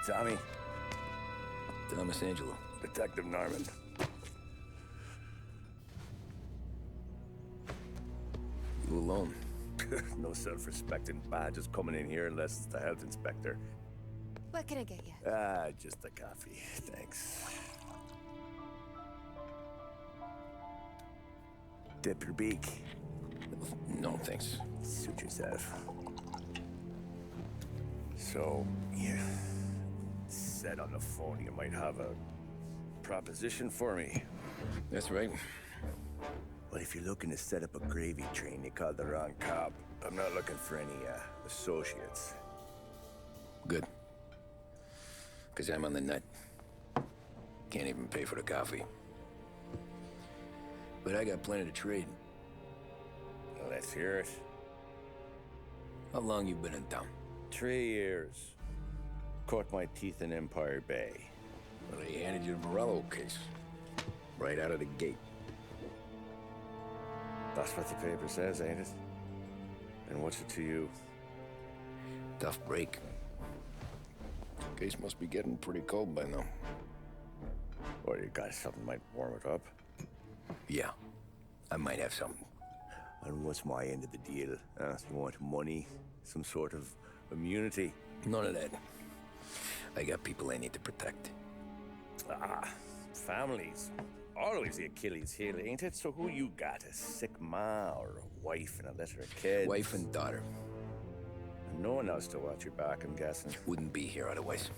Tommy. Thomas Angelo. Detective Norman. You alone? No self-respecting badges coming in here unless it's the health inspector. What can I get you? Just a coffee, thanks. Dip your beak. No, thanks. Suit yourself. So, you said on the phone you might have a proposition for me. That's right. Well, if you're looking to set up a gravy train, you called the wrong cop. I'm not looking for any, associates. Good. Because I'm on the nut. Can't even pay for the coffee. But I got plenty to trade. Well, let's hear it. How long you been in town? 3 years. Caught my teeth in Empire Bay. Well, they handed you the Morello case. Right out of the gate. That's what the paper says, ain't it? And what's it to you? Tough break. Case must be getting pretty cold by now. Or you got something might warm it up? Yeah, I might have something. And what's my end of the deal? You want money? Some sort of immunity? None of that. I got people I need to protect. Families. Always the Achilles heel, ain't it? So who you got? A sick ma or a wife and a litter of kids? Wife and daughter. And no one else to watch your back, I'm guessing. Wouldn't be here otherwise.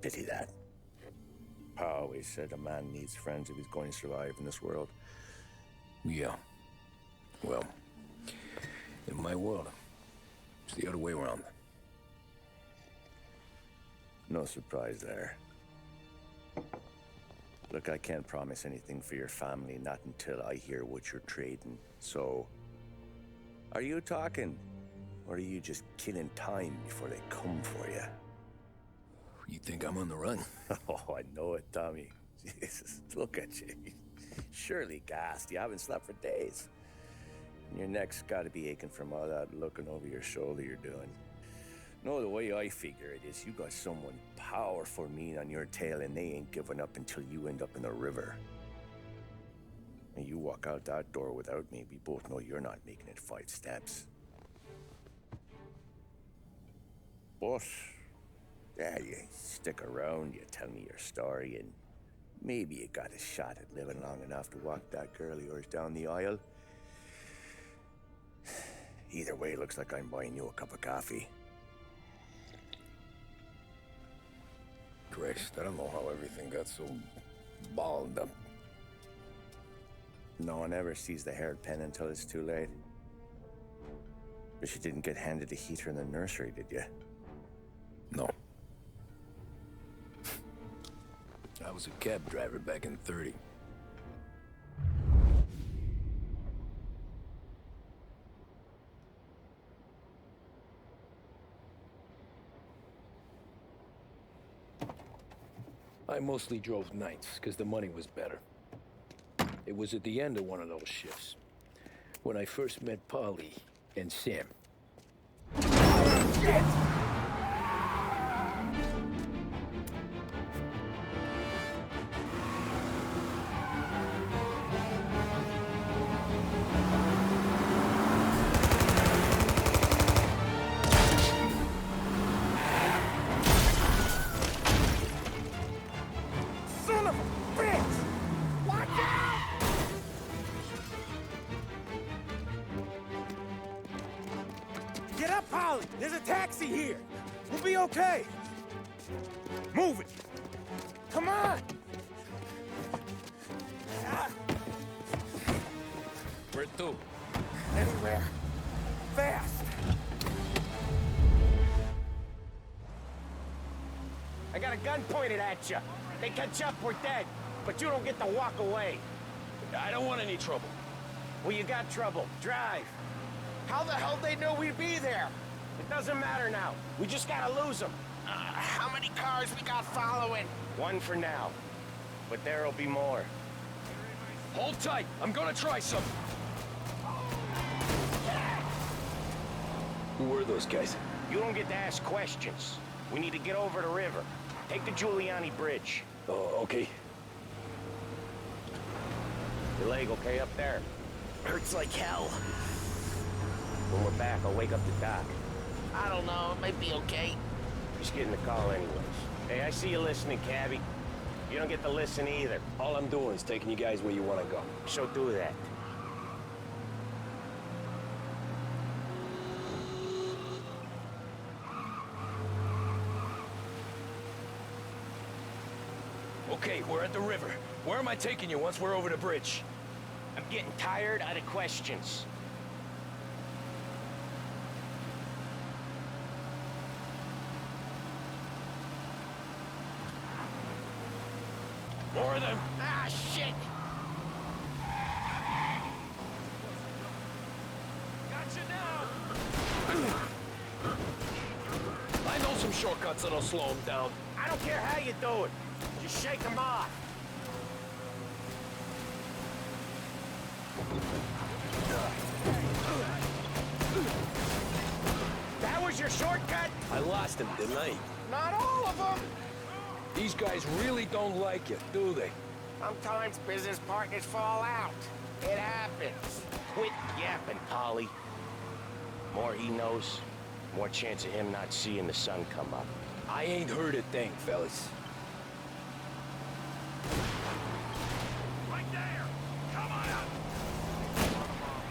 Pity that. Pa always said a man needs friends if he's going to survive in this world. Yeah. Well, in my world, it's the other way around. No surprise there. Look, I can't promise anything for your family, not until I hear what you're trading. So, are you talking? Or are you just killing time before they come for you? You think I'm on the run? Oh, I know it, Tommy. Jesus, look at you. Surely gassed. You haven't slept for days. And your neck's got to be aching from all that looking over your shoulder you're doing. No, the way I figure it is you got someone powerful mean on your tail and they ain't giving up until you end up in the river. And you walk out that door without me, we both know you're not making it 5 steps. But, yeah, you stick around, you tell me your story, and maybe you got a shot at living long enough to walk that girl of yours down the aisle. Either way, it looks like I'm buying you a cup of coffee. Christ, I don't know how everything got so balled up. No one ever sees the hairpin until it's too late. But you didn't get handed a heater in the nursery, did you? No. I was a cab driver back in '30. I mostly drove nights, because the money was better. It was at the end of one of those shifts, when I first met Polly and Sam. Shit! Get up, Polly! There's a taxi here! We'll be okay! Move it! Come on! Where to? Anywhere. Fast! I got a gun pointed at you. They catch up, we're dead. But you don't get to walk away. I don't want any trouble. Well, you got trouble. Drive. How the hell they know we'd be there? It doesn't matter now. We just gotta lose them. How many cars we got following? One for now. But there'll be more. Hold tight. I'm gonna try something. Who were those guys? You don't get to ask questions. We need to get over the river. Take the Giuliani Bridge. Oh, okay. Your leg okay up there? Hurts like hell. When we're back, I'll wake up the doc. I don't know, it might be okay. Just getting the call anyways. Hey, I see you listening, Cabby. You don't get to listen either. All I'm doing is taking you guys where you want to go. So do that. Okay, we're at the river. Where am I taking you once we're over the bridge? I'm getting tired of the questions. More of them. Ah, shit! Gotcha now. I know some shortcuts that'll slow them down. I don't care how you do it. Just shake them off. That was your shortcut? I lost him, didn't I? Not all of them. These guys really don't like you, do they? Sometimes business partners fall out. It happens. Quit yapping, Polly. More he knows, more chance of him not seeing the sun come up. I ain't heard a thing, fellas. Right there! Come on up!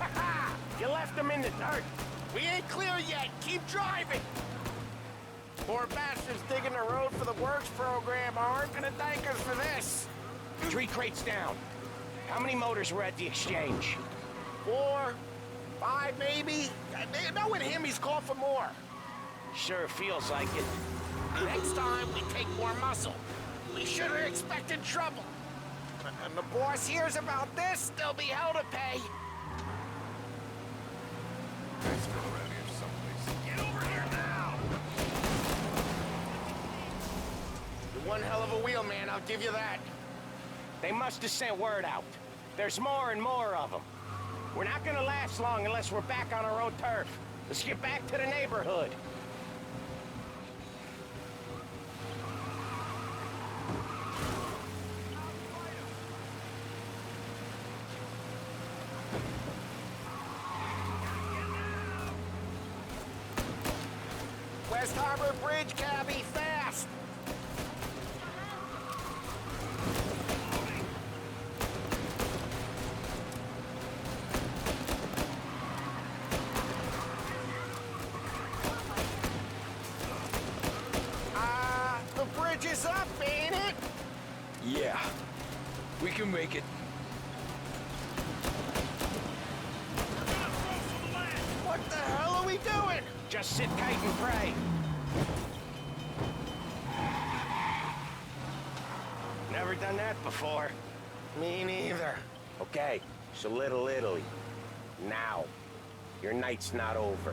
Ha-ha! You left him in the dirt. We ain't clear yet. Keep driving. Poor bastards digging the road for the works program aren't gonna thank us for this. 3 crates down. How many motors were at the exchange? 4, 5 maybe. Knowing him, he's called for more. Sure feels like it. Next time, we take more muscle. We should have expected trouble. And the boss hears about this, there'll be hell to pay. Let's go around here someplace. Get over here now! You're one hell of a wheelman, I'll give you that. They must have sent word out. There's more and more of them. We're not gonna last long unless we're back on our own turf. Let's get back to the neighborhood. West Harbor Bridge, cabby, fast! The bridge is up, ain't it? Yeah. We can make it. What the hell are we doing? Just sit tight and pray. Never done that before. Me neither. Okay, so Little Italy. Now. Your night's not over.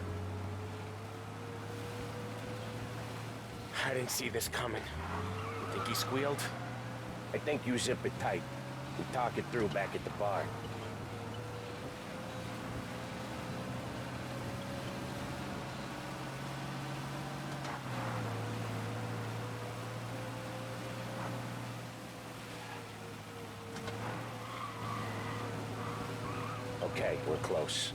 I didn't see this coming. You think he squealed? I think you zip it tight. We talk it through back at the bar. Okay, we're close.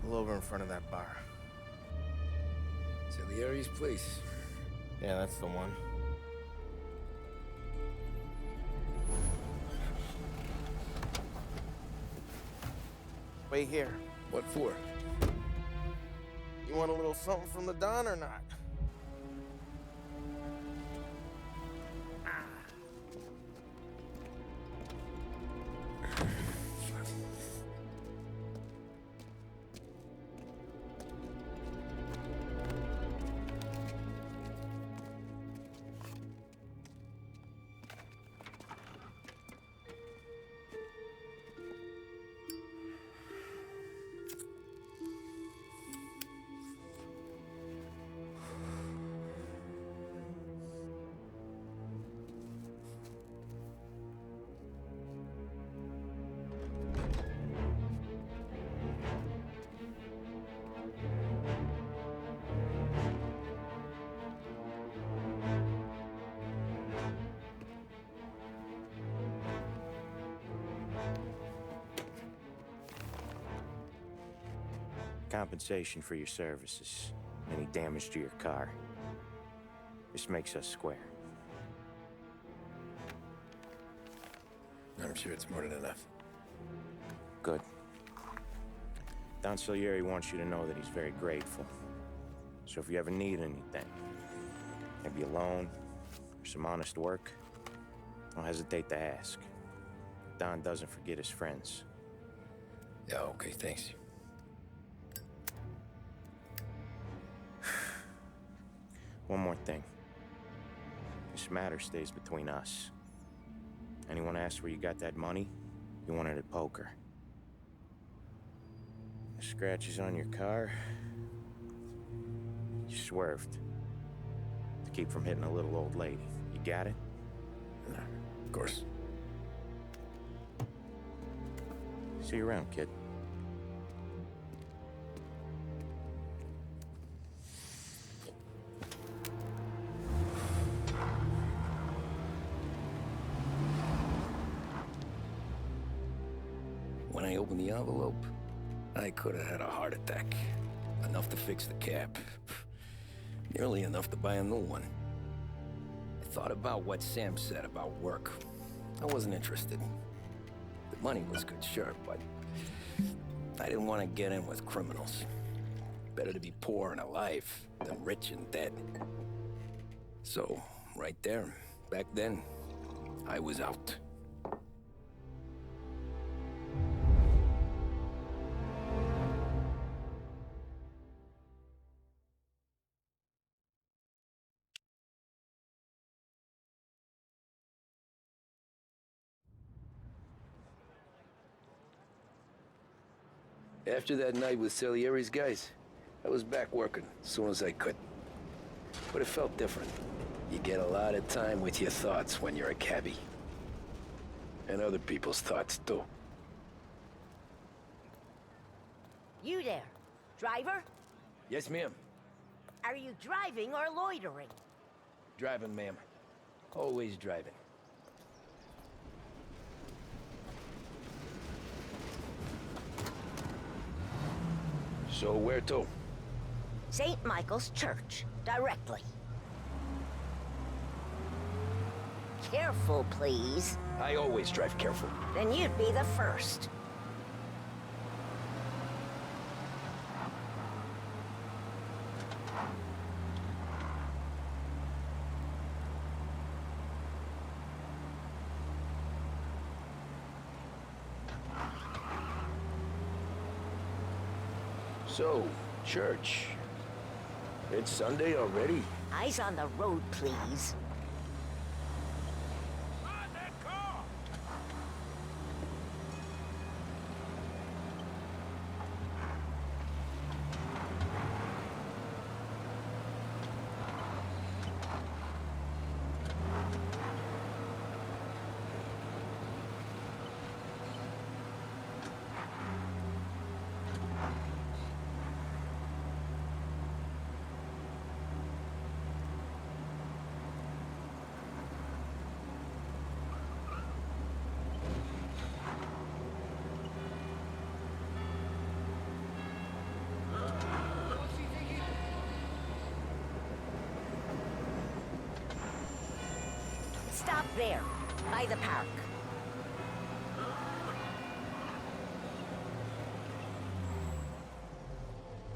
Pull over in front of that bar. Salieri's place. Yeah, that's the one. Wait here. What for? You want a little something from the Don or not? compensation for your services. Any damage to your car. This makes us square. I'm sure it's more than enough. Good. Don Salieri wants you to know that he's very grateful. So if you ever need anything, maybe a loan or some honest work, don't hesitate to ask. Don doesn't forget his friends. Yeah, okay, thanks. One more thing. This matter stays between us. Anyone asks where you got that money, you won it at poker. The scratches on your car, you swerved to keep from hitting a little old lady. You got it? Of course. See you around, kid. When I opened the envelope, I could have had a heart attack. Enough to fix the cap. Nearly enough to buy a new one. I thought about what Sam said about work. I wasn't interested. The money was good, sure, but I didn't want to get in with criminals. Better to be poor and alive than rich and dead. So, right there, back then, I was out. After that night with Salieri's guys, I was back working as soon as I could. But it felt different. You get a lot of time with your thoughts when you're a cabbie. And other people's thoughts, too. You there, driver? Yes, ma'am. Are you driving or loitering? Driving, ma'am. Always driving. So where to? St. Michael's Church, directly. Careful, please. I always drive careful. Then you'd be the first. So, church. It's Sunday already? Eyes on the road, please. Stop there, by the park.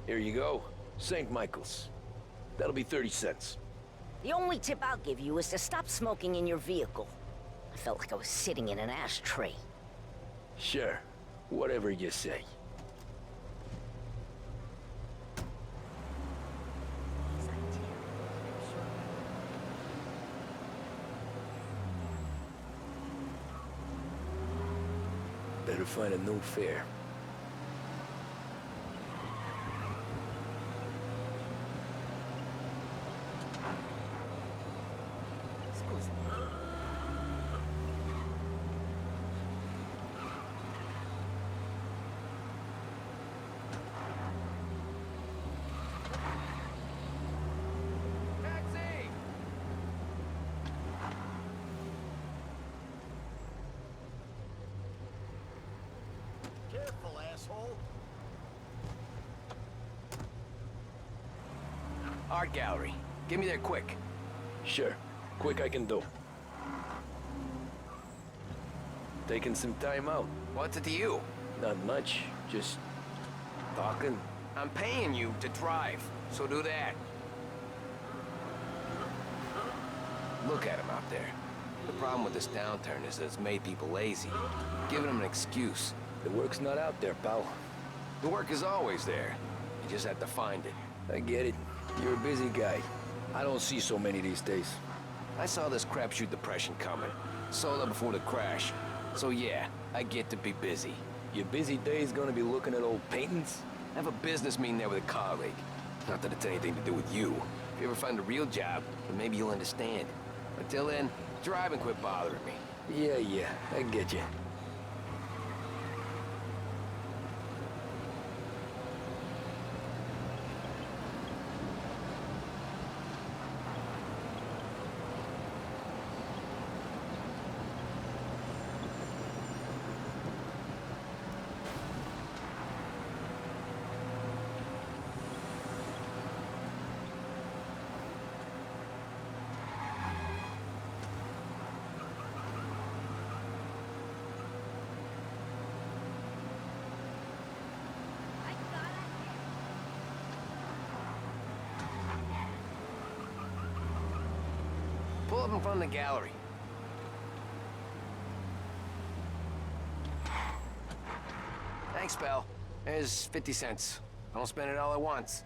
Here you go. St. Michael's. That'll be 30 cents. The only tip I'll give you is to stop smoking in your vehicle. I felt like I was sitting in an ashtray. Sure. Whatever you say. Better find a new fare. Careful, asshole. Art gallery. Get me there quick. Sure. Quick I can do. Taking some time out. What's it to you? Not much. Just talking. I'm paying you to drive, so do that. Look at him out there. The problem with this downturn is that it's made people lazy, giving them an excuse. The work's not out there, pal. The work is always there. You just have to find it. I get it. You're a busy guy. I don't see so many these days. I saw this crapshoot depression coming. Saw that before the crash. So yeah, I get to be busy. Your busy day's gonna be looking at old paintings? I have a business meeting there with a colleague. Not that it's anything to do with you. If you ever find a real job, then maybe you'll understand. Until then, drive and quit bothering me. Yeah, I get you. Pull up in front of the gallery. Thanks, pal. There's 50 cents. I don't spend it all at once.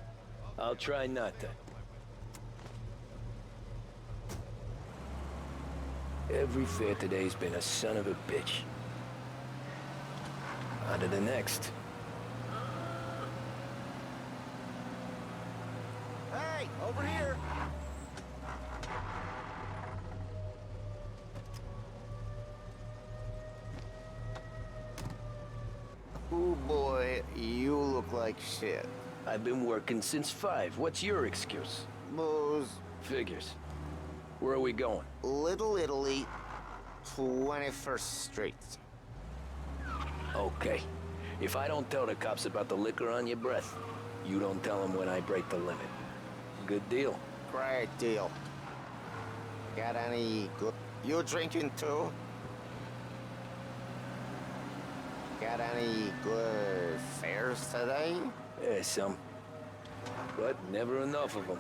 I'll try not to. Every fare today's been a son of a bitch. On to the next. Hey, over here! Ooh boy, you look like shit. I've been working since 5. What's your excuse? Booze, Figures. Where are we going? Little Italy, 21st Street. Okay. If I don't tell the cops about the liquor on your breath, you don't tell them when I break the limit. Good deal. Great deal. Got any good... You drinking too? Got any good fares today? Yeah, some. But never enough of them.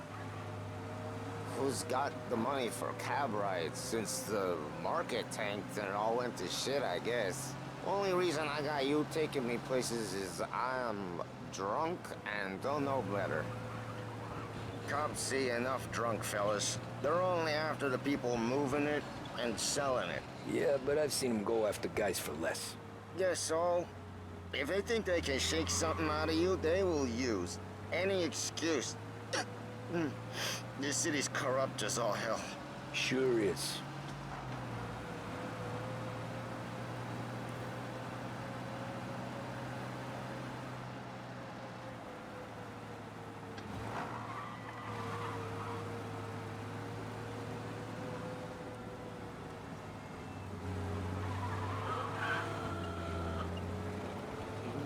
Who's got the money for cab rides since the market tanked and it all went to shit, I guess? Only reason I got you taking me places is I'm drunk and don't know better. Cops see enough drunk fellas. They're only after the people moving it and selling it. Yeah, but I've seen them go after guys for less. Yes, so if they think they can shake something out of you, they will use any excuse. This city's corrupt as all hell. Sure is.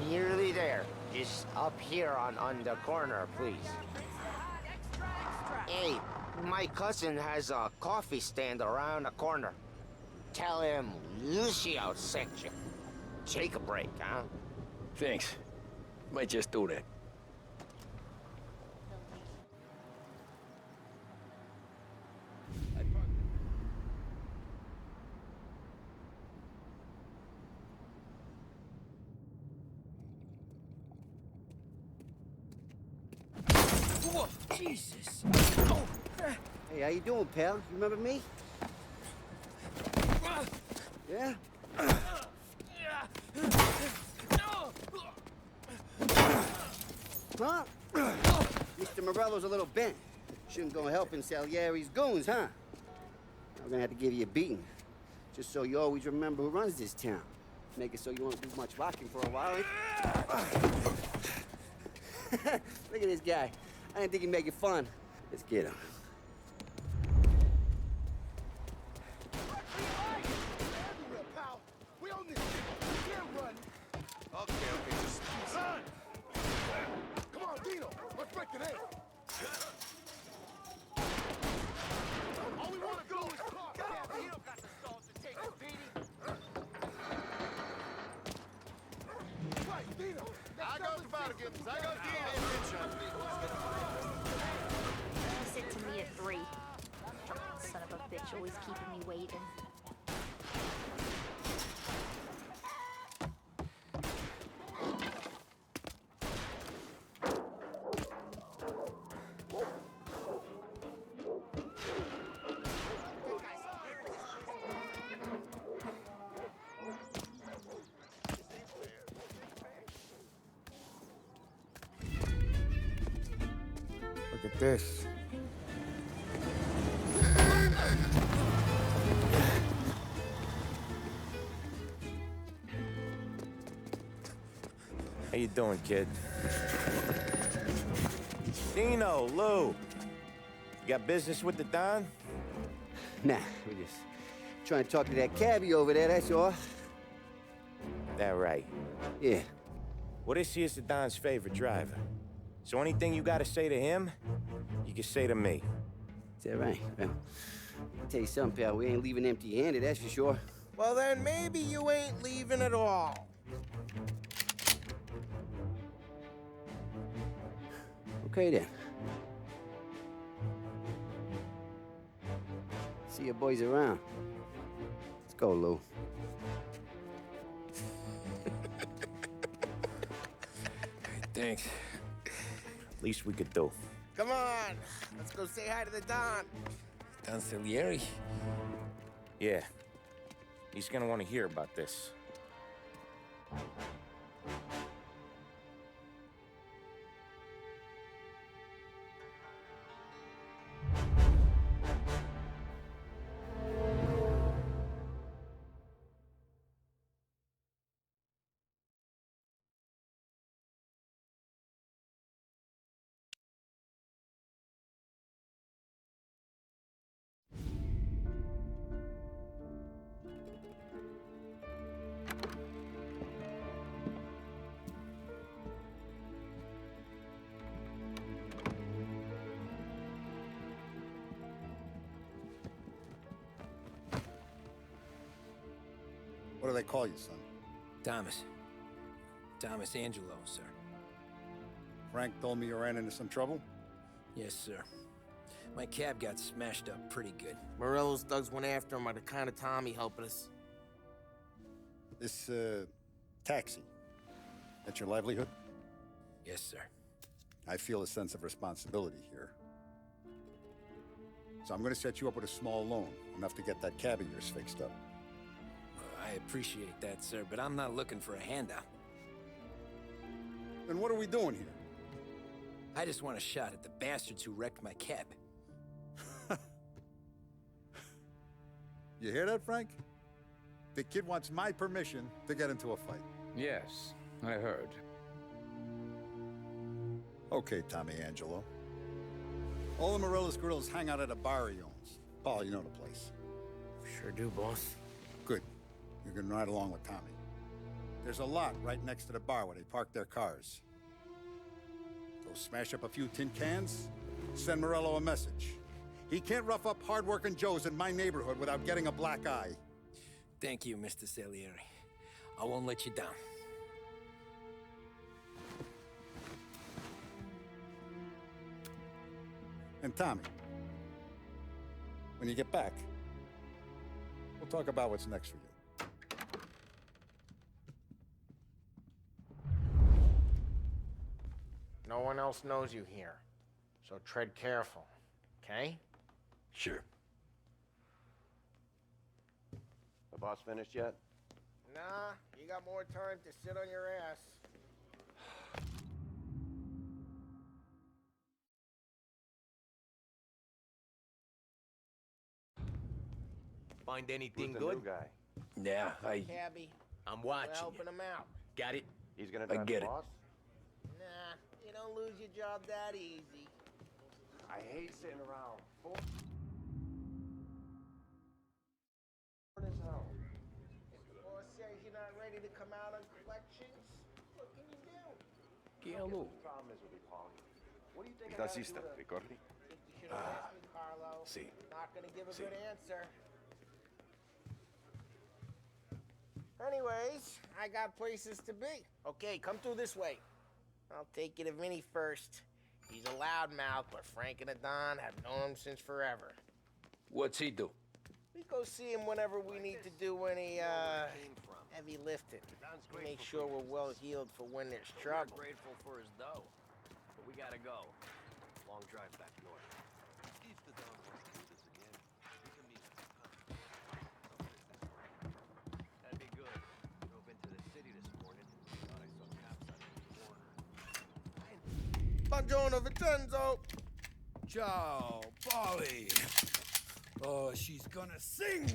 Nearly there. Just up here on the corner, please. Hey, my cousin has a coffee stand around the corner. Tell him Lucio sent you. Take a break, huh? Thanks. Might just do that. Whoa, Jesus! Oh. Hey, how you doing, pal? You remember me? Yeah? Huh? Mr. Morello's a little bent. Shouldn't go helping Salieri's goons, huh? I'm gonna have to give you a beating. Just so you always remember who runs this town. Make it so you won't do much rocking for a while. Look at this guy. I didn't think he'd make it fun. Let's get him. Okay, just run! Come on, Dino! Let's break it in! Hoskins. I got DA Sit to me at 3. Son of a bitch, always keeping me waiting. Look at this. How you doing, kid? Dino, Lou. You got business with the Don? Nah, we're just trying to talk to that cabbie over there, that's all. That right. Yeah. Well, this here's the Don's favorite driver. So anything you gotta say to him, you can say to me. Is that right? Well, I'll tell you something, pal. We ain't leaving empty-handed, that's for sure. Well, then maybe you ain't leaving at all. Okay, then. See your boys around. Let's go, Lou. Thanks. Least we could do. Come on, let's go say hi to the Don. Don Salieri? Yeah. He's gonna want to hear about this. What do they call you, son? Thomas. Thomas Angelo, sir. Frank told me you ran into some trouble? Yes, sir. My cab got smashed up pretty good. Morello's thugs went after him by the kind of Tommy helping us. This, taxi, that's your livelihood? Yes, sir. I feel a sense of responsibility here. So I'm gonna set you up with a small loan, enough to get that cab of yours fixed up. I appreciate that, sir, but I'm not looking for a handout. Then what are we doing here? I just want a shot at the bastards who wrecked my cab. You hear that, Frank? The kid wants my permission to get into a fight. Yes, I heard. Okay, Tommy Angelo. All the Morello's girls hang out at a bar he owns. Paul, you know the place. Sure do, boss. Good. You can ride along with Tommy. There's a lot right next to the bar where they park their cars. Go smash up a few tin cans, send Morello a message. He can't rough up hard-working Joes in my neighborhood without getting a black eye. Thank you, Mr. Salieri. I won't let you down. And Tommy, when you get back, we'll talk about what's next for you. No one else knows you here, so tread careful, okay? Sure. The boss finished yet? Nah, you got more time to sit on your ass. Find anything good? Guy? Yeah, Cabby, I'm we're watching helping you. him out. Got it? He's gonna I drive get the it. boss? Nah, you don't lose your job that easy. I hate sitting around. Bored as hell. If the boss says you're not ready to come out on collections, what can you do? The problem is with you, Paulie. What do you think I gotta do to... ricordi? Think you should have asked me, Carlo. sì. Not gonna give a good answer. Anyways, I got places to be. Okay, come through this way. I'll take you to Vinny first. He's a loudmouth, but Frank and the Don have known him since forever. What's he do? We go see him whenever we need to do any, heavy lifting. We make sure we're well healed for when there's trouble. We're grateful for his dough, but we gotta go. Long drive back north. If the Don wants to do this again, we can meet at the pub. That'd be good. Drove into the city this morning. Thought I saw cops on the corner. Buongiorno, Vincenzo! Ciao, Polly. Oh, she's gonna sing.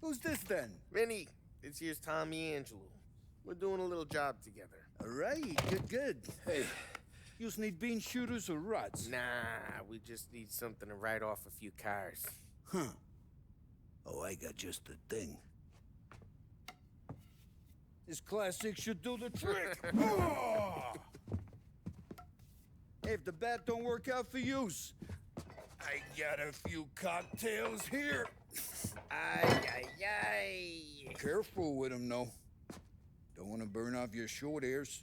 Who's this then? Vinny, this here's Tommy Angelo. We're doing a little job together. All right, good. Hey, you need bean shooters or rods? Nah, we just need something to write off a few cars. Huh. Oh, I got just the thing. This classic should do the trick. Oh! Hey, if the bat don't work out for yous, I got a few cocktails here. Ay. Careful with them, though. Don't want to burn off your short hairs.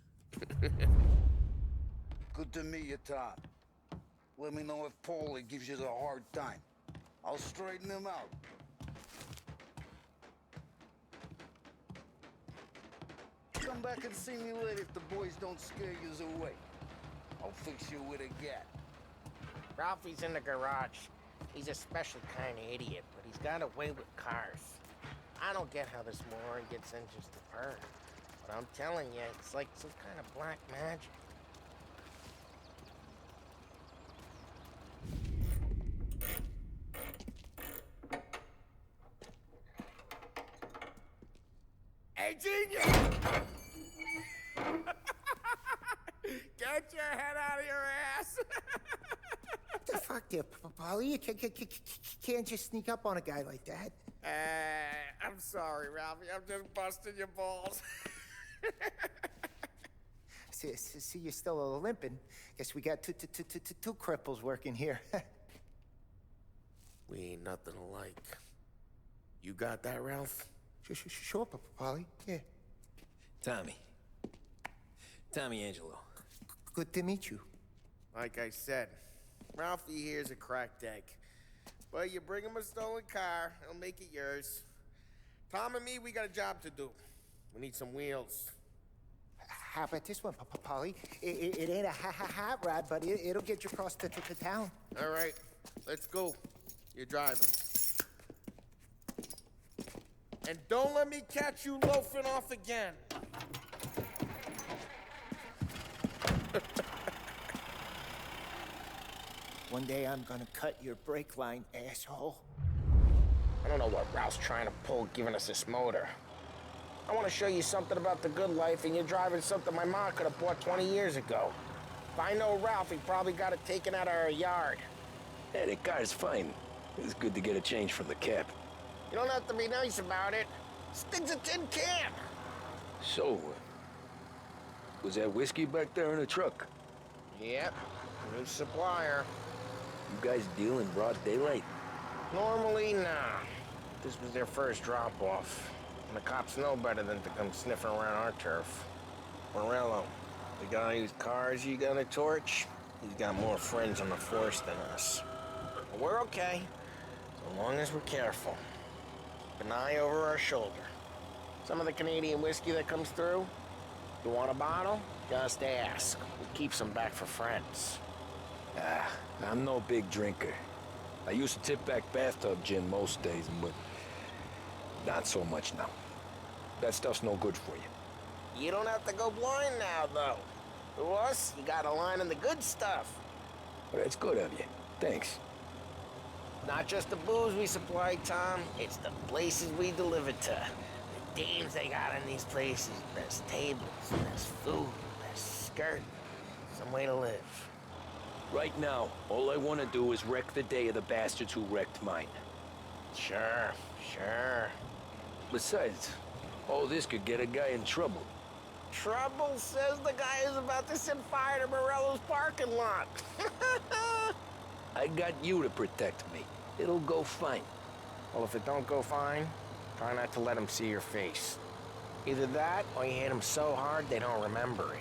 Good to meet you, Tom. Let me know if Paulie gives you the hard time. I'll straighten him out. Come back and see me later if the boys don't scare yous away. I'll fix you with a gat. Ralphie's in the garage. He's a special kind of idiot, but he's got a way with cars. I don't get how this moron gets engines to purr. But I'm telling you, it's like some kind of black magic. Hey, genius! Get your head out of your ass! What the fuck there, Polly? You can't just sneak up on a guy like that. I'm sorry, Ralphie. I'm just busting your balls. See, you're still limping. Guess we got two cripples working here. We ain't nothing alike. You got that, Ralph? Sure, Polly. Yeah. Tommy Angelo. Good to meet you. Like I said, Ralphie here's a cracked egg. But you bring him a stolen car, he'll make it yours. Tom and me, we got a job to do. We need some wheels. How about this one, Polly? It ain't a hot rod, but it'll get you across to town. All right, let's go. You're driving. And don't let me catch you loafing off again. One day I'm gonna cut your brake line, asshole. I don't know what Ralph's trying to pull giving us this motor. I want to show you something about the good life, and you're driving something my mom could have bought 20 years ago. If I know Ralph, he probably got it taken out of our yard. Hey, the car's fine. It's good to get a change from the cap. You don't have to be nice about it. Stig's a tin can. So, was that whiskey back there in the truck? Yep, new supplier. You guys deal in broad daylight? Normally, nah. This was their first drop-off. And the cops know better than to come sniffing around our turf. Morello, the guy whose cars you got a torch, he's got more friends on the force than us. But we're okay, so long as we're careful. Keep an eye over our shoulder. Some of the Canadian whiskey that comes through, you want a bottle? Just ask. We keep some back for friends. I'm no big drinker. I used to tip back bathtub gin most days, but not so much now. That stuff's no good for you. You don't have to go blind now, though. To us, you got a line in the good stuff. Well, that's good of you. Thanks. Not just the booze we supply, Tom. It's the places we deliver to. The dames they got in these places. Best tables, best food, best skirt. Some way to live. Right now, all I want to do is wreck the day of the bastards who wrecked mine. Sure. Besides, all this could get a guy in trouble. Trouble says the guy is about to set fire to Morello's parking lot. I got you to protect me. It'll go fine. Well, if it don't go fine, try not to let him see your face. Either that, or you hit them so hard they don't remember it.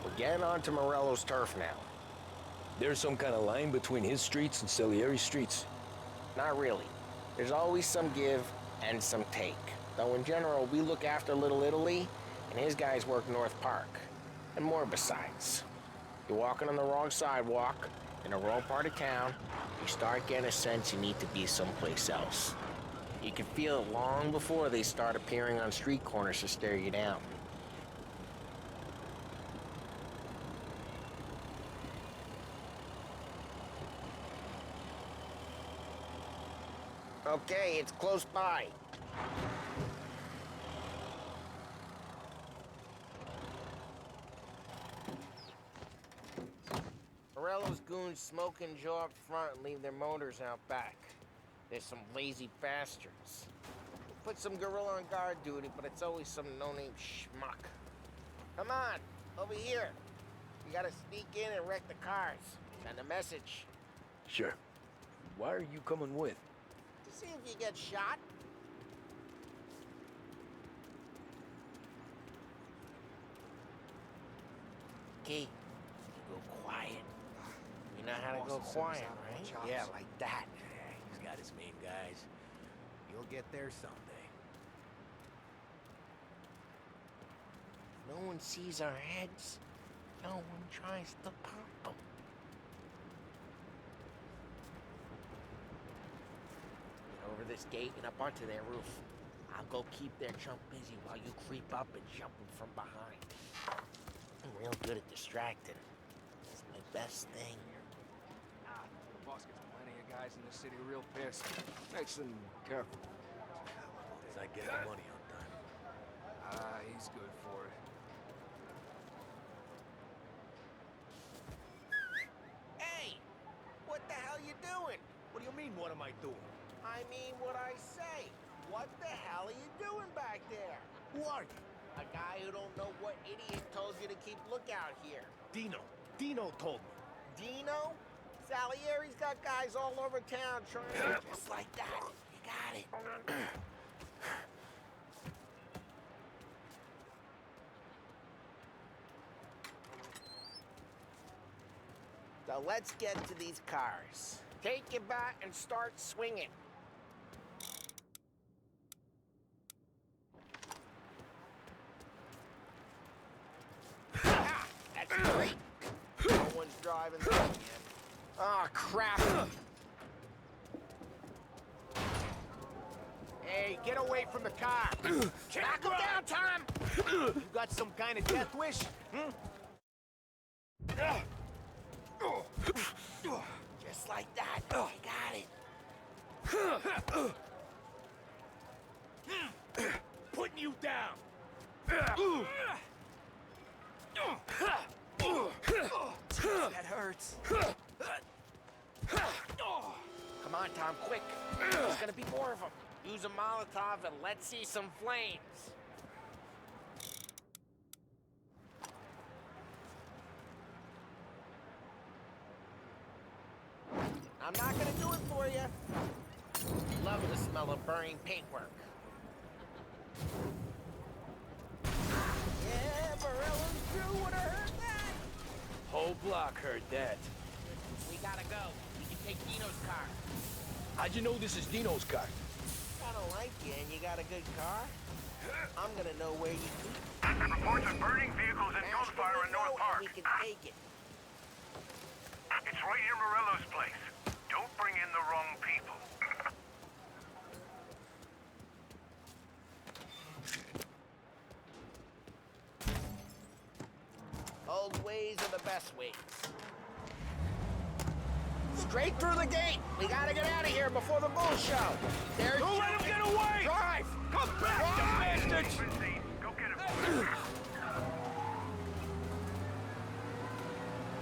We're getting onto Morello's turf now. There's some kind of line between his streets and Salieri's streets? Not really. There's always some give and some take. Though in general, we look after Little Italy, and his guys work North Park. And more besides. You're walking on the wrong sidewalk, in the wrong part of town, you start getting a sense you need to be someplace else. You can feel it long before they start appearing on street corners to stare you down. Okay, it's close by. Morello's goons smoke and jaw up front and leave their motors out back. There's some lazy bastards. Put some gorilla on guard duty, but it's always some no-name schmuck. Come on, over here. You gotta sneak in and wreck the cars. Send a message. Sure. Why are you coming with? To see if you get shot. Key, you go quiet. You know how to go quiet, right? Yeah, like that. He's got his main guys. You'll get there someday. No one sees our heads. No one tries to pop them. Get over this gate and up onto their roof. I'll go keep their chump busy while you creep up and jump them from behind. I'm real good at distracting. It's my best thing. The boss gets plenty of guys in the city real pissed. Makes them careful. As I get the money on time. He's good for it. Hey! What the hell you doing? What do you mean, what am I doing? I mean what I say. What the hell are you doing back there? Who are you? A guy who don't know what idiot told you to keep lookout here. Dino. Dino told me. Dino? Salieri's got guys all over town trying to... Just like that. You got it. So let's get to these cars. Take your bat and start swinging. Ah, that's great. No one's driving this again. Oh, crap. Hey, get away from the car. Knock him down, Tom. You got some kind of death wish? Just like that. You got it. Putting you down. That hurts. Come on, Tom, quick. There's gonna be more of them. Use a Molotov and let's see some flames. I'm not gonna do it for you. Love the smell of burning paintwork. Yeah, Morello's crew would have heard that. Whole block heard that. We gotta go. We can take Dino's car. How'd you know this is Dino's car? I don't like you and you got a good car. I'm gonna know where you keep. Reports of burning vehicles and gunfire in North Park. We can take it. It's right near Morello's place. Don't bring in the wrong people. Old ways are the best ways. Straight through the gate. We gotta get out of here before the bull show. There's Don't let him get away! Drive! Come back, you bastards! Go get him.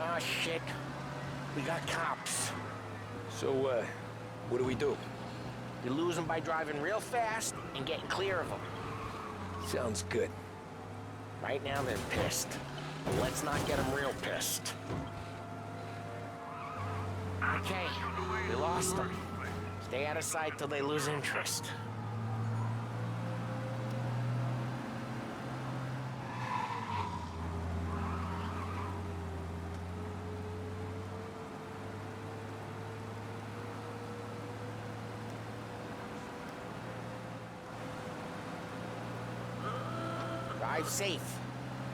Oh, shit. shit. We got cops. So, what do we do? You lose them by driving real fast and getting clear of them. Sounds good. Right now they're pissed. But let's not get them real pissed. Okay, we lost them. Stay out of sight till they lose interest. Drive safe.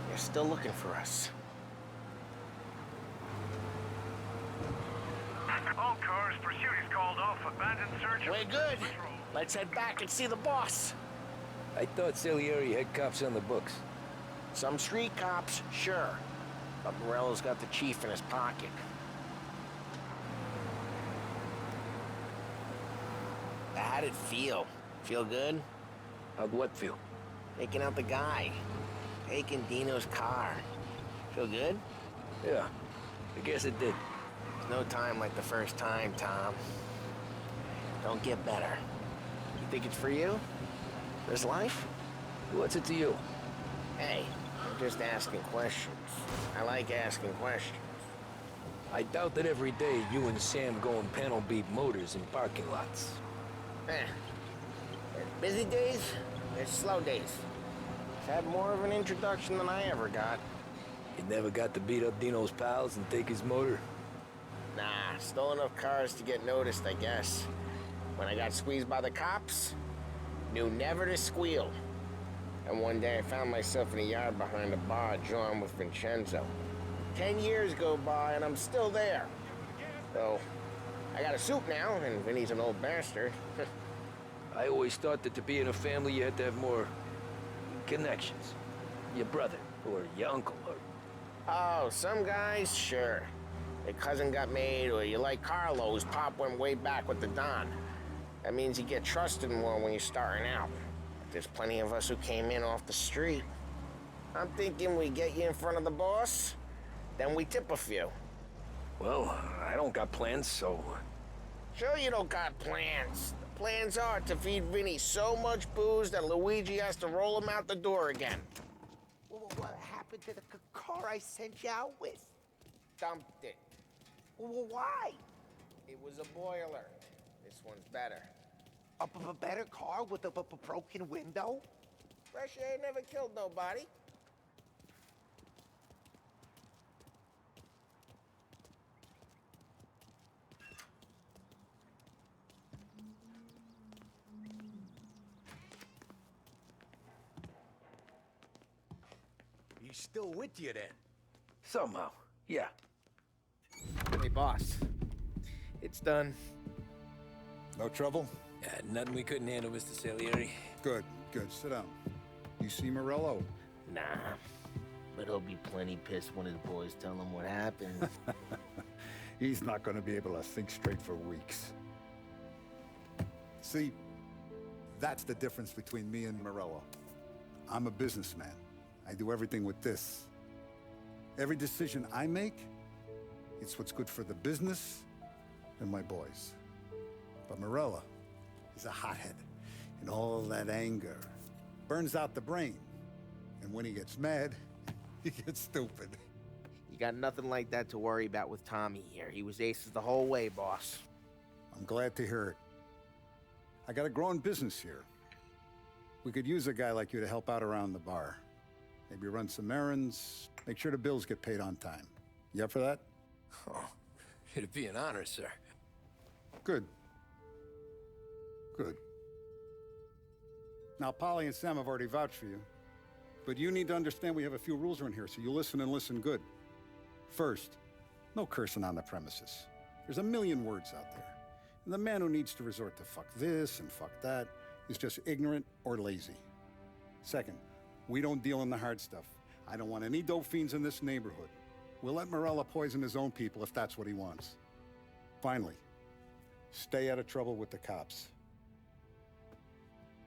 They're still looking for us. All cars, pursuit is called off. Abandoned search. We're good. Let's head back and see the boss. I thought Salieri had cops on the books. Some street cops, sure. But Morello's got the chief in his pocket. How'd it feel? Feel good? How'd what feel? Taking out the guy. Taking Dino's car. Feel good? Yeah, I guess it did. There's no time like the first time, Tom. Don't get better. You think it's for you? This life? What's it to you? Hey, I'm just asking questions. I like asking questions. I doubt that every day you and Sam go and panel beat motors in parking lots. There's busy days, there's slow days. I've had more of an introduction than I ever got. You never got to beat up Dino's pals and take his motor? Nah, stole enough cars to get noticed, I guess. When I got squeezed by the cops, knew never to squeal. And one day I found myself in a yard behind a bar drawn with Vincenzo. 10 years go by and I'm still there. So, I got a suit now, and Vinny's an old bastard. I always thought that to be in a family you had to have more connections. Your brother, or your uncle, or... Oh, some guys, sure. Their cousin got made, or you like Carlo's, Pop went way back with the Don. That means you get trusted more when you're starting out. There's plenty of us who came in off the street. I'm thinking we get you in front of the boss, then we tip a few. Well, I don't got plans, so... Sure you don't got plans. The plans are to feed Vinny so much booze that Luigi has to roll him out the door again. What happened to the car I sent you out with? Dumped it. Well, why? It was a boiler. This one's better. A better car with a broken window? Fresh air never killed nobody. He's still with you then? Somehow, yeah. Hey, boss. It's done. No trouble? Nothing we couldn't handle, Mr. Salieri. Good, good. Sit down. You see Morello? Nah, but he'll be plenty pissed when his boys tell him what happened. He's not going to be able to think straight for weeks. See, that's the difference between me and Morello. I'm a businessman. I do everything with this. Every decision I make, it's what's good for the business and my boys. But Morello is a hothead, and all that anger burns out the brain. And when he gets mad, he gets stupid. You got nothing like that to worry about with Tommy here. He was aces the whole way, boss. I'm glad to hear it. I got a growing business here. We could use a guy like you to help out around the bar. Maybe run some errands, make sure the bills get paid on time. You up for that? Oh, it'd be an honor, sir. Good. Good. Now, Polly and Sam have already vouched for you. But you need to understand we have a few rules around here, so you listen and listen good. First, no cursing on the premises. There's a million words out there. And the man who needs to resort to fuck this and fuck that is just ignorant or lazy. Second, we don't deal in the hard stuff. I don't want any dope fiends in this neighborhood. We'll let Morello poison his own people if that's what he wants. Finally, stay out of trouble with the cops.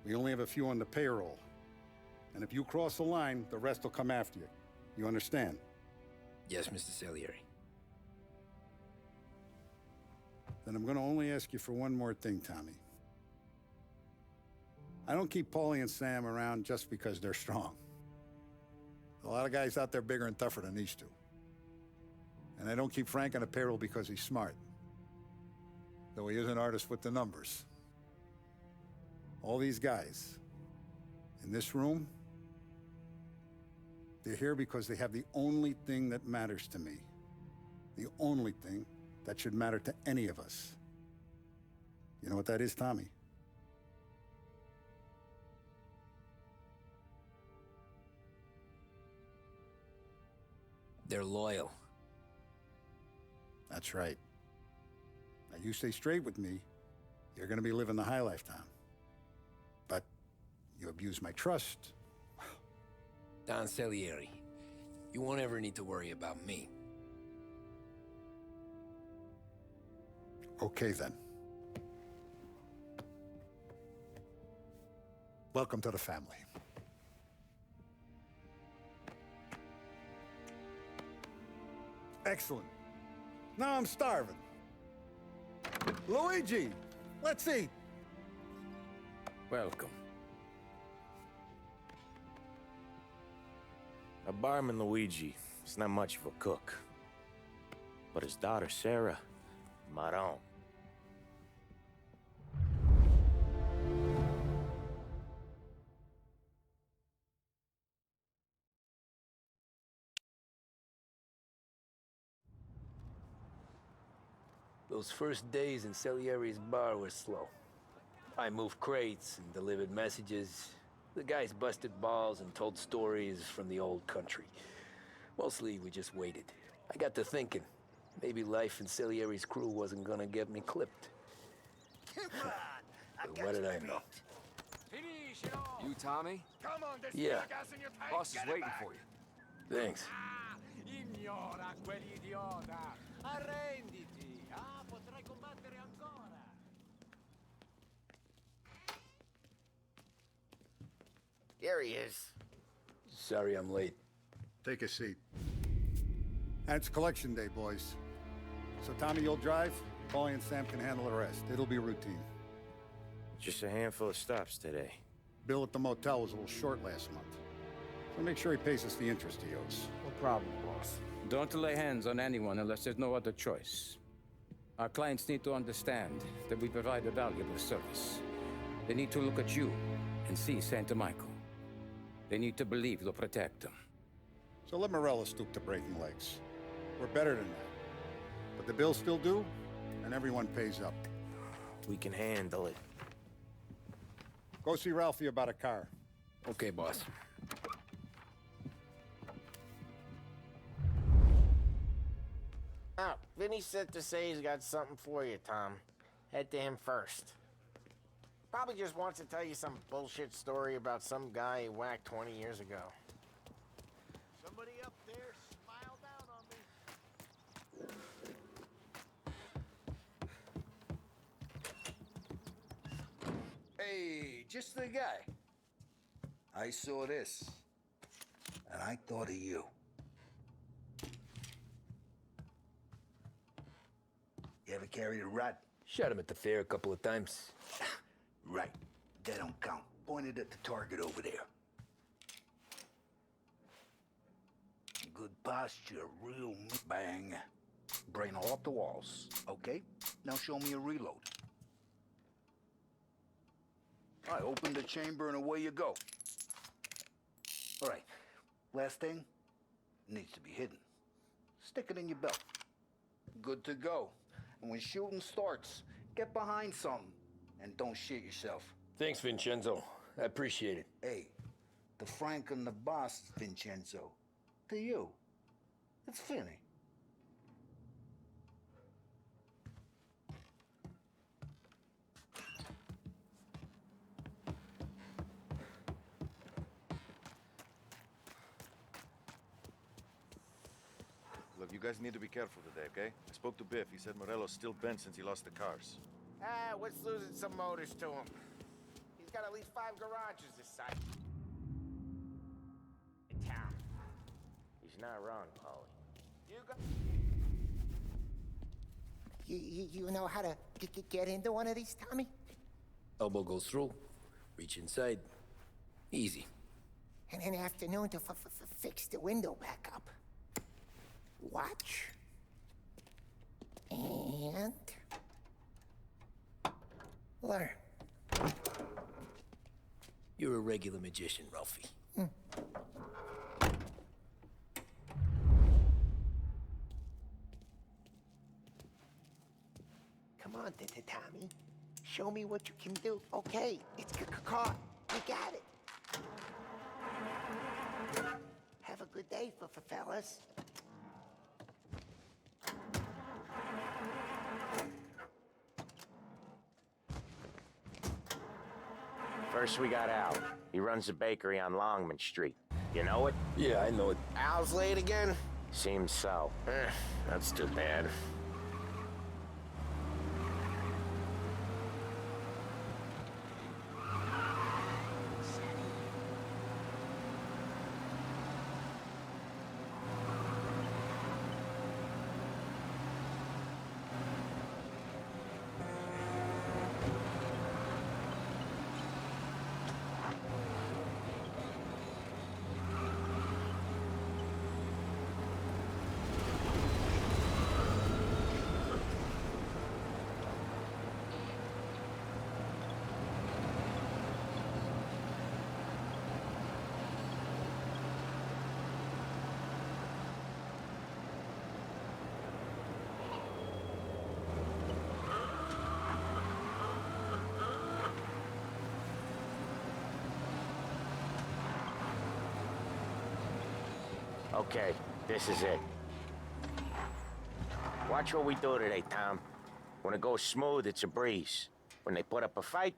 We only have a few on the payroll. And if you cross the line, the rest will come after you. You understand? Yes, Mr. Salieri. Then I'm gonna only ask you for one more thing, Tommy. I don't keep Paulie and Sam around just because they're strong. A lot of guys out there bigger and tougher than these two. And I don't keep Frank on the payroll because he's smart. Though he is an artist with the numbers. All these guys in this room, they're here because they have the only thing that matters to me. The only thing that should matter to any of us. You know what that is, Tommy? They're loyal. That's right. Now you stay straight with me, you're gonna be living the high life, Tom. But you abuse my trust. Don Salieri, you won't ever need to worry about me. Okay, then. Welcome to the family. Excellent. Now I'm starving. Luigi, let's eat. Welcome. A barman Luigi is not much of a cook. But his daughter Sarah, Maron. Those first days in Salieri's bar were slow. I moved crates and delivered messages. The guys busted balls and told stories from the old country. Mostly, we just waited. I got to thinking, maybe life in Salieri's crew wasn't gonna get me clipped. But what did I know? You, Tommy? Come on, there's Yeah. gas in your tank. Boss is waiting for you. Thanks. Ignora quell'idiota! Arrenditi! Ah, potrai combattere ancora! Here he is. Sorry I'm late. Take a seat. And it's collection day, boys. So Tommy, you'll drive. Paulie and Sam can handle the rest. It'll be routine. Just a handful of stops today. Bill at the motel was a little short last month. So make sure he pays us the interest he owes. No problem, boss. Don't lay hands on anyone unless there's no other choice. Our clients need to understand that we provide a valuable service. They need to look at you and see Santa Michael. They need to believe you'll protect them. So let Morella stoop to breaking legs. We're better than that. But the bill's still due, and everyone pays up. We can handle it. Go see Ralphie about a car. Okay, boss. Oh, Vinny said to say he's got something for you, Tom. Head to him first. Probably just wants to tell you some bullshit story about some guy he whacked 20 years ago. Somebody up there smile down on me. Hey, just the guy. I saw this, and I thought of you. You ever carried a rat? Shot him at the fair a couple of times. Right. That don't count. Pointed at the target over there. Good posture, real bang. Brain off the walls. Okay? Now show me a reload. I open the chamber and away you go. All right. Last thing needs to be hidden. Stick it in your belt. Good to go. And when shooting starts, get behind something and don't shit yourself. Thanks, Vincenzo. I appreciate it. Hey, the Frank and the boss, Vincenzo. To you, it's Finny. Look, you guys need to be careful today, okay? I spoke to Biff. He said Morello's still bent since he lost the cars. Ah, what's losing some motors to him? He's got at least 5 garages this side. In town. He's not wrong, Paulie. You got... You know how to get into one of these, Tommy? Elbow goes through, reach inside. Easy. And an afternoon to fix the window back up. Watch. And... learn. You're a regular magician, Ralphie. Come on, Tommy. Show me what you can do. Okay, it's caught. You got it. Have a good day, fellas. First we got Al. He runs a bakery on Longman Street. You know it? Yeah, I know it. Al's late again? Seems so. That's too bad. Okay, this is it. Watch what we do today, Tom. When it goes smooth, it's a breeze. When they put up a fight,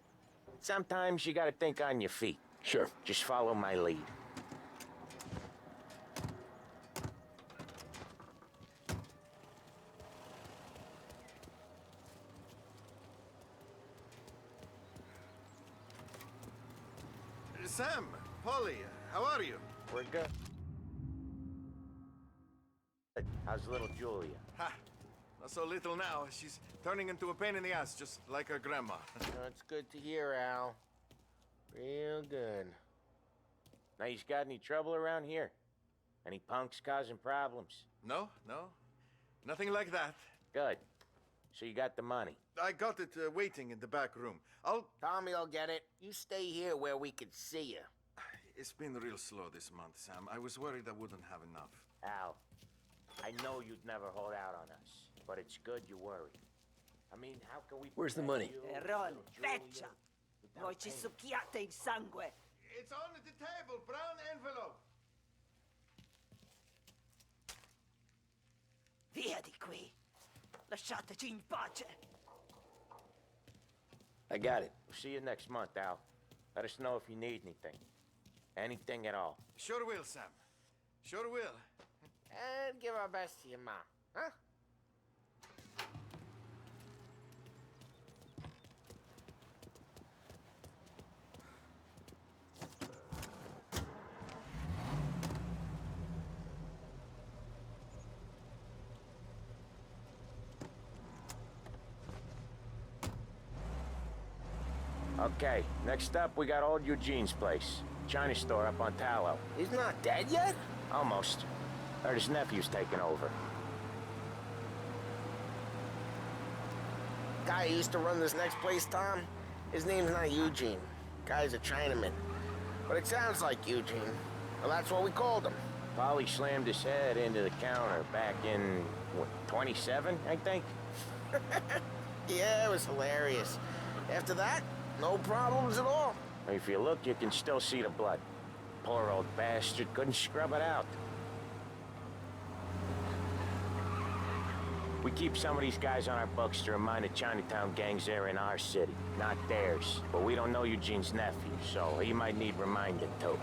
sometimes you gotta think on your feet. Sure. Just follow my lead. Sam, Polly, how are you? We're good. How's little Julia? Ha! Not so little now. She's turning into a pain in the ass, just like her grandma. That's good to hear, Al. Real good. Now, you got any trouble around here? Any punks causing problems? No, no. Nothing like that. Good. So you got the money? I got it waiting in the back room. Tommy will get it. You stay here where we can see you. It's been real slow this month, Sam. I was worried I wouldn't have enough. Al, I know you'd never hold out on us, but it's good you worry. I mean, how can we... Where's the money? Errol, feccia! Voi ci succhiate il sangue! It's on the table, brown envelope. Via di qui! Lasciateci in pace! I got it. We'll see you next month, Al. Let us know if you need anything. Anything at all. Sure will, Sam. Sure will. And give our best to your mom, huh? Okay, next up, we got old Eugene's place. China store up on Tallow. He's not dead yet? Almost. Heard his nephew's taking over. Guy who used to run this next place, Tom, his name's not Eugene. Guy's a Chinaman. But it sounds like Eugene. Well, that's what we called him. Polly slammed his head into the counter back in, what, 27, I think? Yeah, it was hilarious. After that, no problems at all. If you look, you can still see the blood. Poor old bastard couldn't scrub it out. We keep some of these guys on our books to remind the Chinatown gangs they're in our city, not theirs. But we don't know Eugene's nephew, so he might need reminding too.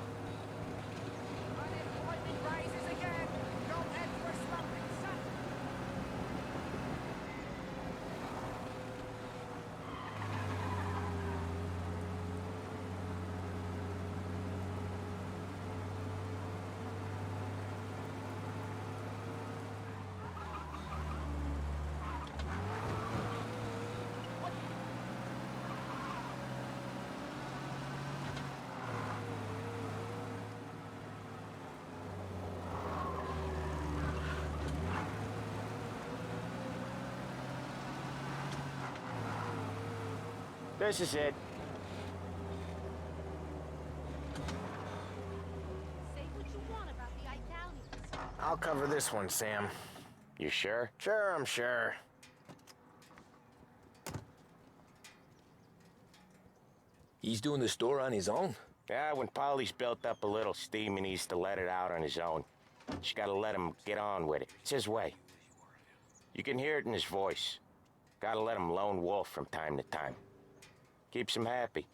This is it. Say what you want about the Italians. I'll cover this one, Sam. You sure? Sure, I'm sure. He's doing the store on his own? Yeah, when Polly's built up a little steam, he needs to let it out on his own. Just gotta let him get on with it. It's his way. You can hear it in his voice. Gotta let him lone wolf from time to time. Keeps him happy.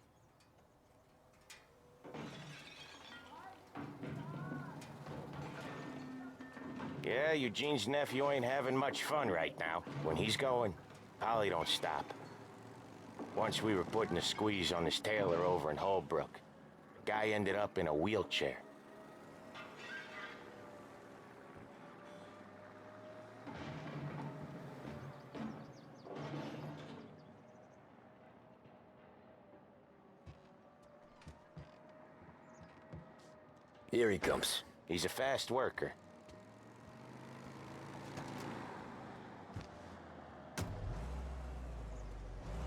Yeah, Eugene's nephew ain't having much fun right now. When he's going, Polly don't stop. Once we were putting a squeeze on this tailor over in Holbrook. The guy ended up in a wheelchair. Here he comes. He's a fast worker.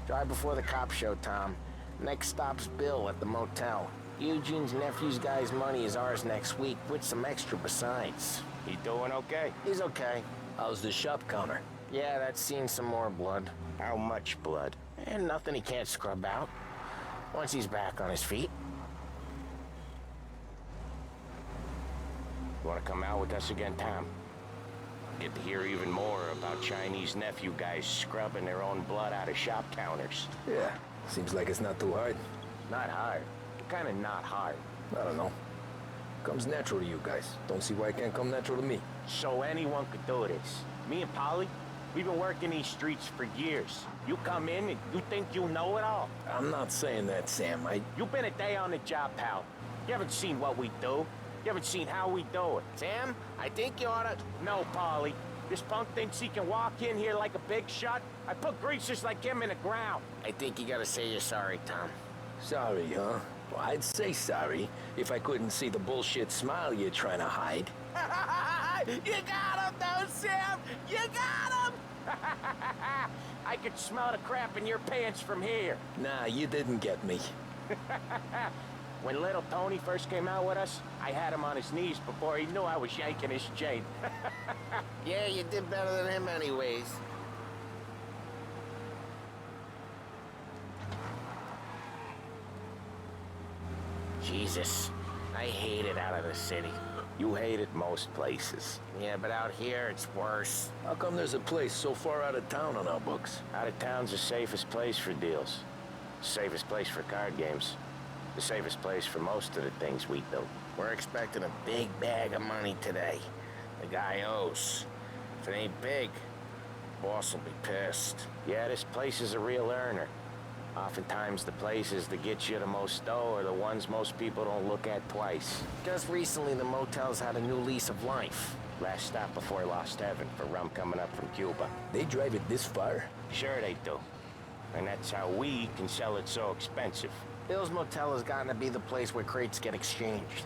Drive before the cop show, Tom. Next stop's Bill at the motel. Eugene's nephew's guy's money is ours next week, with some extra besides. He doing okay? He's okay. How's the shop counter? Yeah, that's seen some more blood. How much blood? And nothing he can't scrub out. Once he's back on his feet. You wanna come out with us again, Tom? Get to hear even more about Chinese nephew guys scrubbing their own blood out of shop counters. Yeah, seems like it's not too hard. Not hard. Kinda not hard. I don't know. Comes natural to you guys. Don't see why it can't come natural to me. So anyone could do this. Me and Polly, we've been working these streets for years. You come in and you think you know it all. I'm not saying that, Sam. You've been a day on the job, pal. You haven't seen what we do. You haven't seen how we do it. Sam, I think you oughta... No, Polly. This punk thinks he can walk in here like a big shot. I put greasers like him in the ground. I think you gotta say you're sorry, Tom. Sorry, huh? Well, I'd say sorry if I couldn't see the bullshit smile you're trying to hide. You got him, though, Sam! You got him! I could smell the crap in your pants from here. Nah, you didn't get me. When little Tony first came out with us, I had him on his knees before he knew I was yanking his chain. Yeah, you did better than him anyways. Jesus, I hate it out of the city. You hate it most places. Yeah, but out here, it's worse. How come there's a place so far out of town on our books? Out of town's the safest place for deals. Safest place for card games. The safest place for most of the things we do. We're expecting a big bag of money today. The guy owes. If it ain't big, boss will be pissed. Yeah, this place is a real earner. Oftentimes the places that get you the most dough are the ones most people don't look at twice. Just recently the motel's had a new lease of life. Last stop before Lost Heaven for rum coming up from Cuba. They drive it this far? Sure they do. And that's how we can sell it so expensive. Bill's Motel has gotten to be the place where crates get exchanged.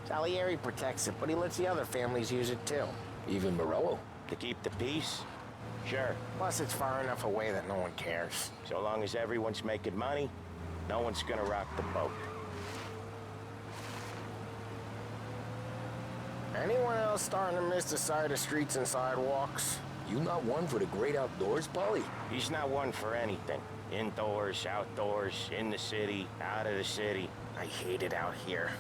Salieri protects it, but he lets the other families use it too. Even Morello? To keep the peace? Sure. Plus it's far enough away that no one cares. So long as everyone's making money, no one's gonna rock the boat. Anyone else starting to miss the side of streets and sidewalks? You not one for the great outdoors, Polly? He's not one for anything. Indoors, outdoors, in the city, out of the city. I hate it out here.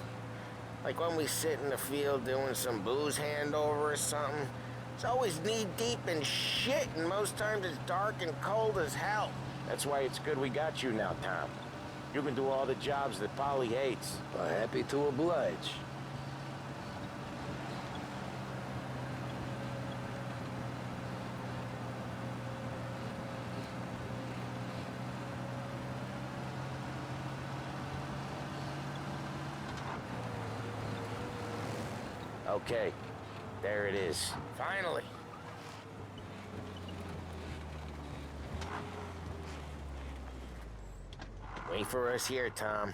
Like when we sit in the field doing some booze handover or something. It's always knee-deep in shit, and most times it's dark and cold as hell. That's why it's good we got you now, Tom. You can do all the jobs that Polly hates. Well, happy to oblige. Okay, there it is. Finally. Wait for us here, Tom.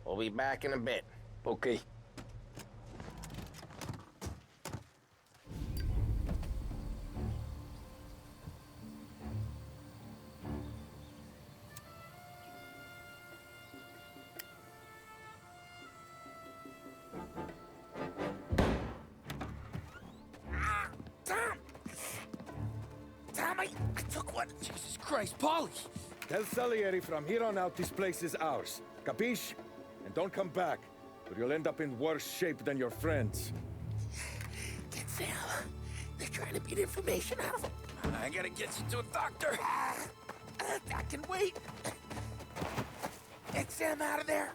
We'll be back in a bit. Okay. I took one. Jesus Christ, Paulie! Tell Salieri from here on out this place is ours. Capiche? And don't come back, or you'll end up in worse shape than your friends. Get Sam. They're trying to beat information out of him. I gotta get you to a doctor. I can wait. Get Sam out of there.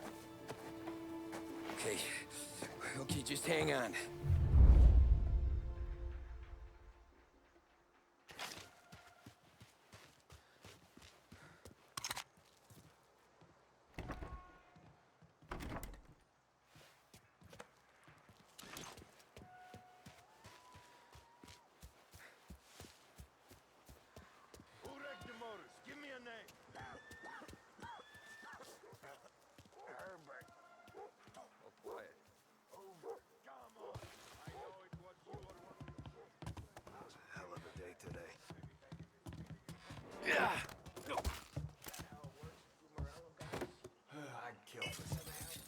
Okay, just hang on. Who wrecked the motors? Give me a name. Herbert. Oh, quiet. Over. Come on. I know it was you or one of your... That was a hell of a day today. Yeah. I'd kill for some action.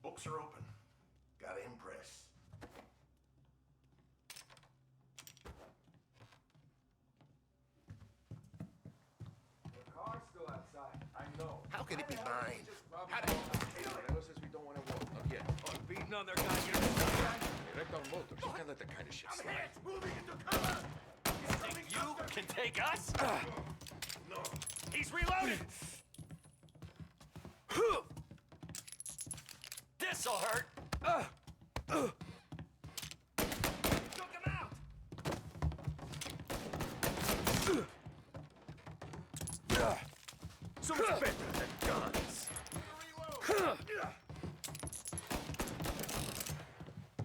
Books are open. Gotta impress. The car's still outside. I know. How can it be mine? How the Morello says we don't want to walk again. On beating on their guys. They wrecked our motors. You can't let that kind of shit slide. Moving into cover! You can take us? No. He's reloading! This'll hurt! Took him out! So much better than guns.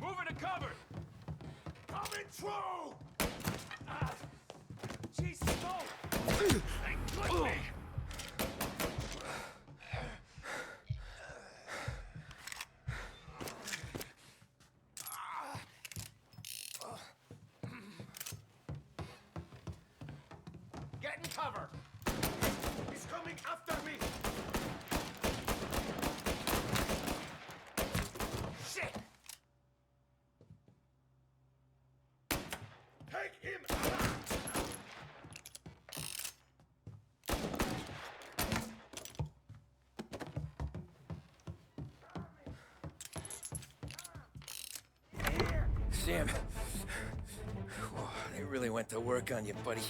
Moving to cover! Coming through! Jesus, no! They clipped me! Get in cover! He's coming after me! Shit! Take him out! Sam. Whoa, they really went to work on you, buddy.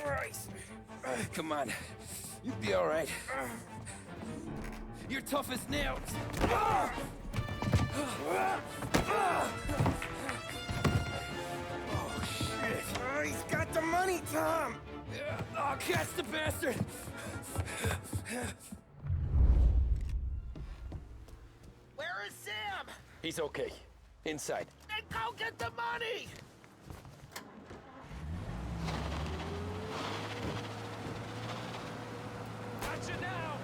Christ. Come on. You'll be all right. You're tough as nails. Oh, shit. Oh, he's got the money, Tom. Oh, catch the bastard. Where is Sam? He's okay. Inside. Then go get the money! Gotcha now!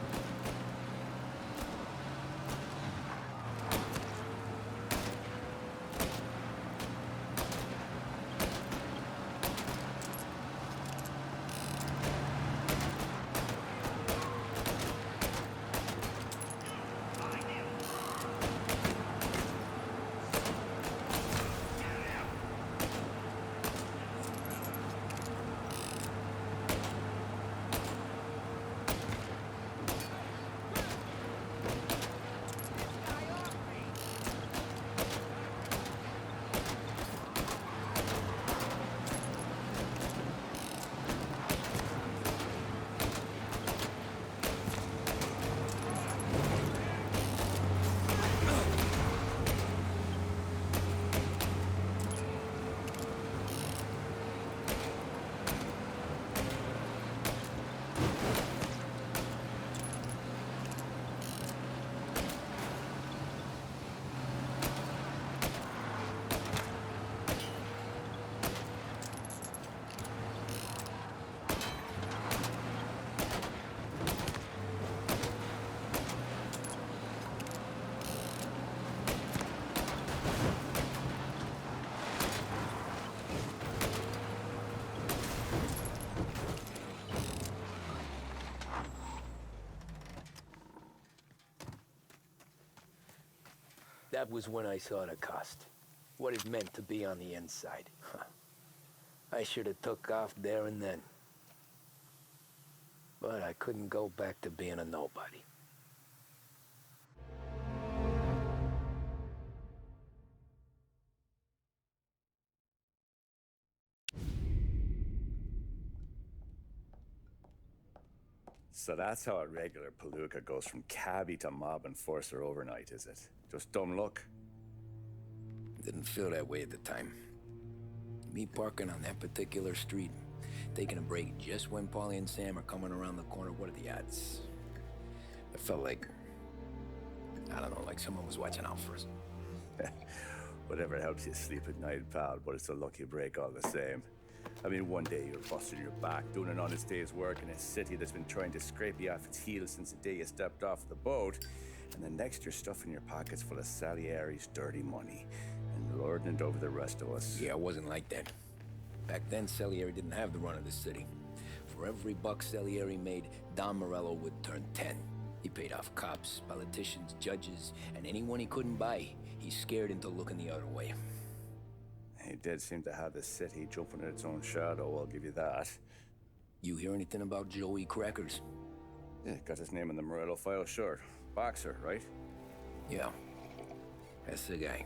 That was when I saw the cost. What it meant to be on the inside. Huh. I should have took off there and then. But I couldn't go back to being a nobody. So that's how a regular palooka goes from cabbie to mob enforcer overnight, is it? Just dumb luck? Didn't feel that way at the time. Me parking on that particular street, taking a break just when Paulie and Sam are coming around the corner, what are the odds? I felt like, I don't know, like someone was watching out for us. Whatever helps you sleep at night, pal, but it's a lucky break all the same. I mean, one day you're busting your back, doing an honest day's work in a city that's been trying to scrape you off its heels since the day you stepped off the boat, and the next you're stuffing your pockets full of Salieri's dirty money and lording it over the rest of us. Yeah, it wasn't like that. Back then, Salieri didn't have the run of the city. For every buck Salieri made, Don Morello would turn 10. He paid off cops, politicians, judges, and anyone he couldn't buy, he scared into looking the other way. He did seem to have the city jumping at its own shadow, I'll give you that. You hear anything about Joey Crackers? Yeah, got his name in the Morello file, sure. Boxer, right? Yeah, that's the guy.